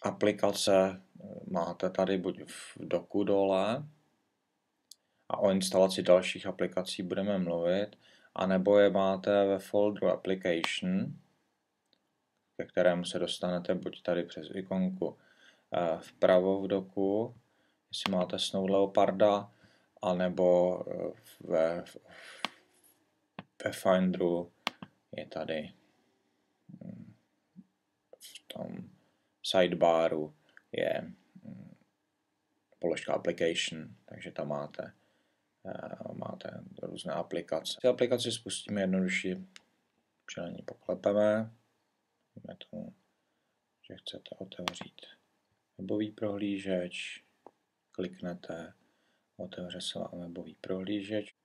Aplikace máte tady buď v doku dole, a o instalaci dalších aplikací budeme mluvit, anebo je máte ve folderu Application, ke kterému se dostanete buď tady přes ikonku vpravo v doku, jestli máte Snow Leoparda, anebo ve Finderu je tady v tom sidebaru je položka Application, takže tam máte různé aplikace. Ty aplikaci spustíme jednoduše, že na ní poklepeme. Dejme tomu, že chcete otevřít webový prohlížeč, kliknete, otevře se vám webový prohlížeč.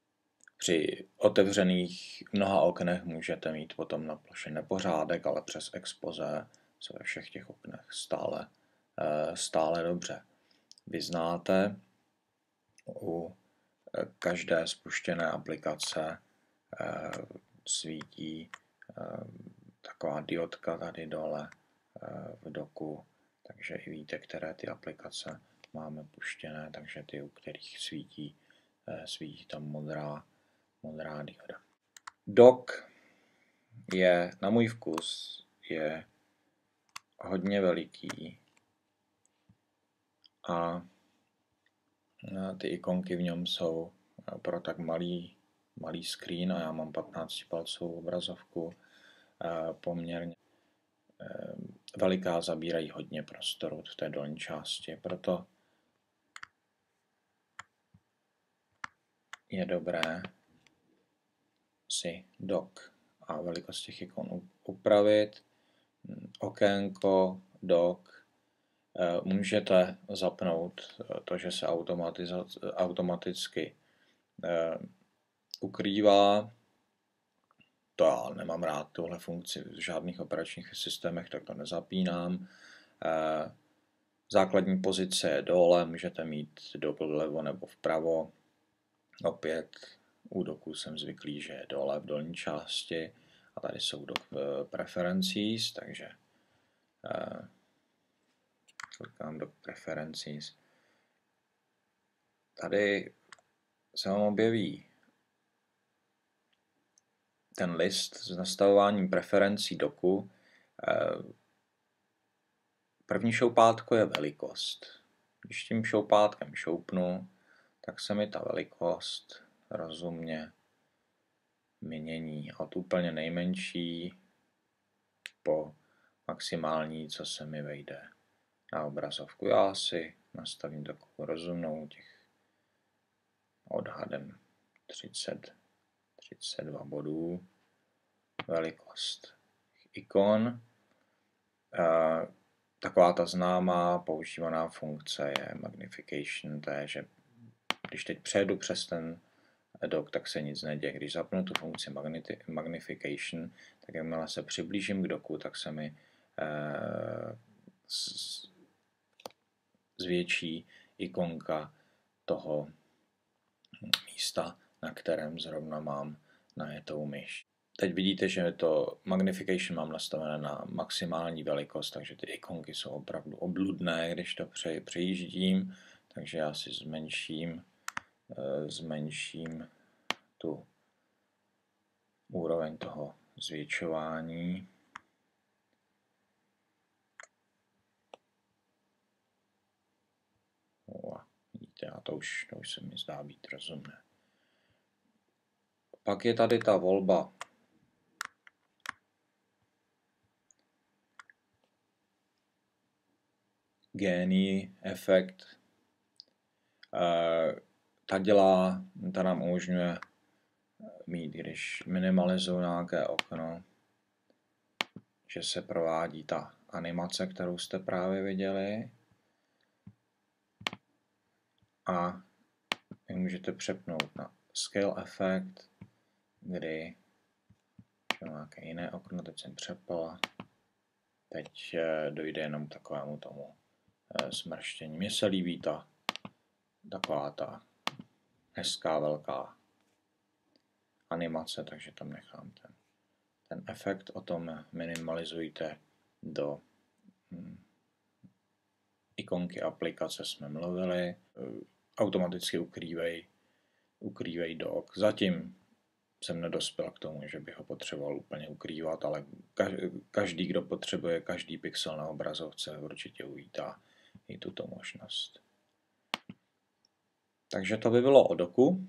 Při otevřených mnoha oknech můžete mít potom na ploše nepořádek, ale přes expoze se ve všech těch oknech stále dobře vyznáte. U každé spuštěné aplikace svítí taková diodka tady dole v doku, takže i víte, které ty aplikace máme puštěné, takže ty, u kterých svítí tam modrá dioda. Dok je, na můj vkus, je hodně veliký a ty ikonky v něm jsou pro tak malý screen a já mám 15-palcovou obrazovku, poměrně veliká, zabírají hodně prostoru v té dolní části, proto je dobré si dok a velikost těch ikon upravit. Okénko, dok, můžete zapnout to, že se automaticky ukrývá. To já nemám rád, tuhle funkci v žádných operačních systémech, tak to nezapínám. Základní pozice je dole, můžete mít dok vlevo nebo vpravo. Opět u doku jsem zvyklý, že je dole v dolní části a tady jsou dok preferences, takže klikám do preferences. Tady se vám objeví ten list s nastavováním preferencí doku. První šoupátko je velikost. Když tím šoupátkem šoupnu, tak se mi ta velikost rozumně mění od úplně nejmenší po maximální, co se mi vejde na obrazovku. Já si nastavím takovou rozumnou, těch odhadem 32 bodů. Velikost ikon. Taková ta známá používaná funkce je magnification, to je, že když teď přejdu přes ten dok, tak se nic neděje. Když zapnu tu funkci magnification, tak jakmile se přiblížím k doku, tak se mi zvětší ikonka toho místa, na kterém zrovna mám najetou myš. Teď vidíte, že to magnification mám nastavené na maximální velikost, takže ty ikonky jsou opravdu obludné, když to přejíždím, takže já si zmenším tu úroveň toho zvětšování. Vidíte, a to už se mi zdá být rozumné. Pak je tady ta volba Genie efekt. Ta nám umožňuje mít, když minimalizuju nějaké okno, že se provádí ta animace, kterou jste právě viděli. A vy můžete přepnout na Scale efekt, kdy nějaké jiné okno, teď jsem přepl, teď dojde jenom k takovému tomu smrštění. Mně se líbí taková ta hezká velká animace, takže tam nechám ten efekt. O tom minimalizujte do ikonky aplikace jsme mluvili, automaticky ukrývej dock. Zatím jsem nedospěl k tomu, že bych ho potřeboval úplně ukrývat, ale každý, kdo potřebuje každý pixel na obrazovce, určitě uvítá i tuto možnost. Takže to by bylo o doku.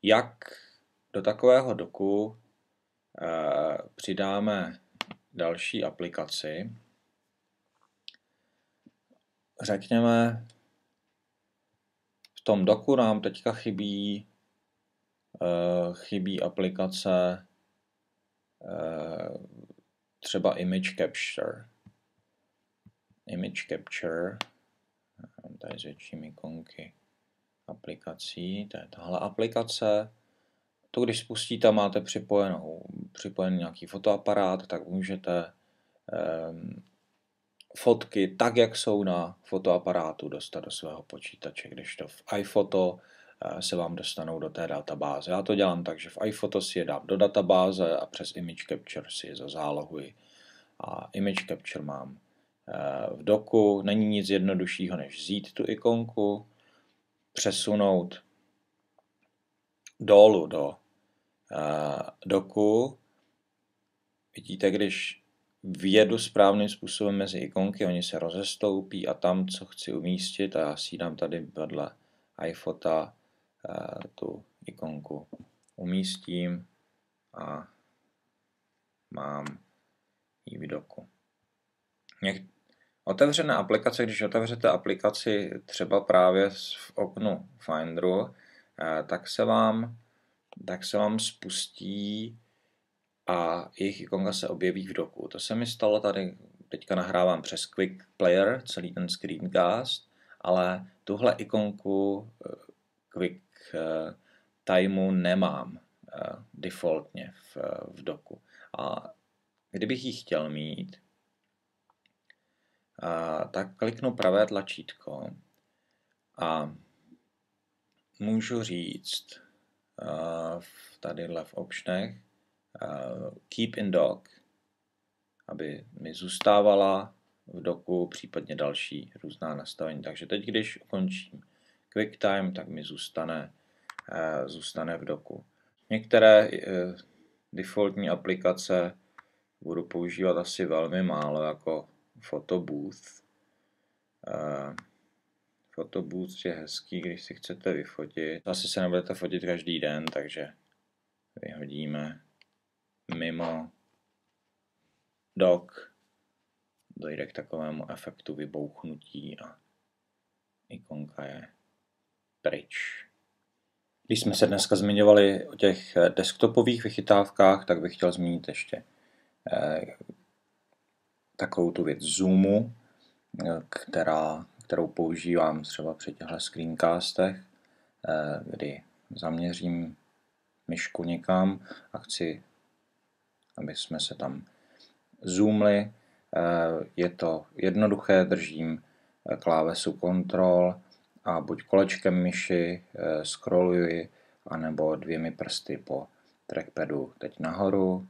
Jak do takového doku přidáme další aplikaci. Řekněme, v tom doku nám teďka chybí aplikace třeba Image Capture. Image Capture, tady zvětším ikonky aplikací, to je tahle aplikace. To, když spustíte, máte připojený nějaký fotoaparát, tak můžete fotky tak, jak jsou na fotoaparátu, dostat do svého počítače, kdežto v iPhoto se vám dostanou do té databáze. Já to dělám tak, že v iPhoto si je dám do databáze a přes Image Capture si je zazálohuji. A Image Capture mám v doku. Není nic jednoduššího, než vzít tu ikonku, přesunout dolů do doku. Vidíte, když vjedu správným způsobem mezi ikonky, oni se rozestoupí a tam, co chci umístit, a já si dám tady vedle iPhota tu ikonku umístím a mám ji v doku. Otevřené aplikace, když otevřete aplikaci třeba právě v oknu Finderu, tak se vám spustí a jejich ikonka se objeví v doku. To se mi stalo tady, teďka nahrávám přes Quick Player, celý ten screencast, ale tuhle ikonku Quick Timeu nemám defaultně v doku. A kdybych ji chtěl mít, tak kliknu pravé tlačítko a můžu říct tadyhle v optionech Keep in Dock, aby mi zůstávala v doku, případně další různá nastavení. Takže teď, když ukončím QuickTime, tak mi zůstane v doku. Některé defaultní aplikace budu používat asi velmi málo, jako Photobooth. Photobooth je hezký, když si chcete vyfotit. Asi se nebudete fotit každý den, takže vyhodíme mimo dock, dojde k takovému efektu vybouchnutí a ikonka je pryč. Když jsme se dneska zmiňovali o těch desktopových vychytávkách, tak bych chtěl zmínit ještě takovou tu věc zoomu, kterou používám třeba při těchto screencastech, kdy zaměřím myšku někam a chci, aby jsme se tam zoomli. Je to jednoduché, držím klávesu Ctrl a buď kolečkem myši scrolluji, anebo 2 prsty po trackpadu. Teď nahoru,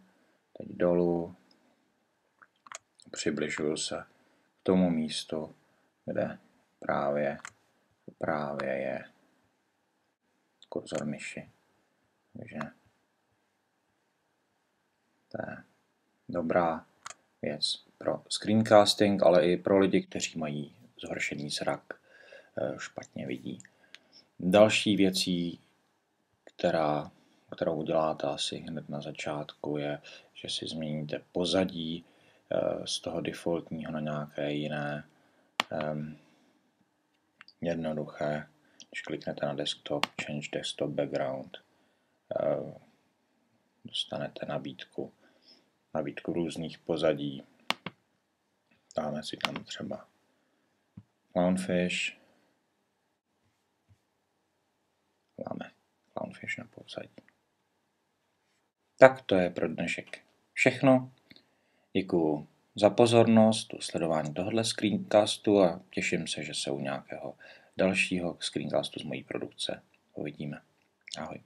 teď dolů. Přibližuju se k tomu místu, kde právě je kurzor myši. Takže to je dobrá věc pro screencasting, ale i pro lidi, kteří mají zhoršený zrak, špatně vidí. Další věcí, kterou uděláte asi hned na začátku, je, že si změníte pozadí z toho defaultního na nějaké jiné. Jednoduché, když kliknete na desktop, change desktop background, dostanete nabídku různých pozadí. Dáme si tam třeba clownfish. Dáme clownfish na pozadí. Tak to je pro dnešek všechno. Děkuju za pozornost, u sledování tohoto screencastu a těším se, že se u nějakého dalšího screencastu z mojí produkce uvidíme. Ahoj.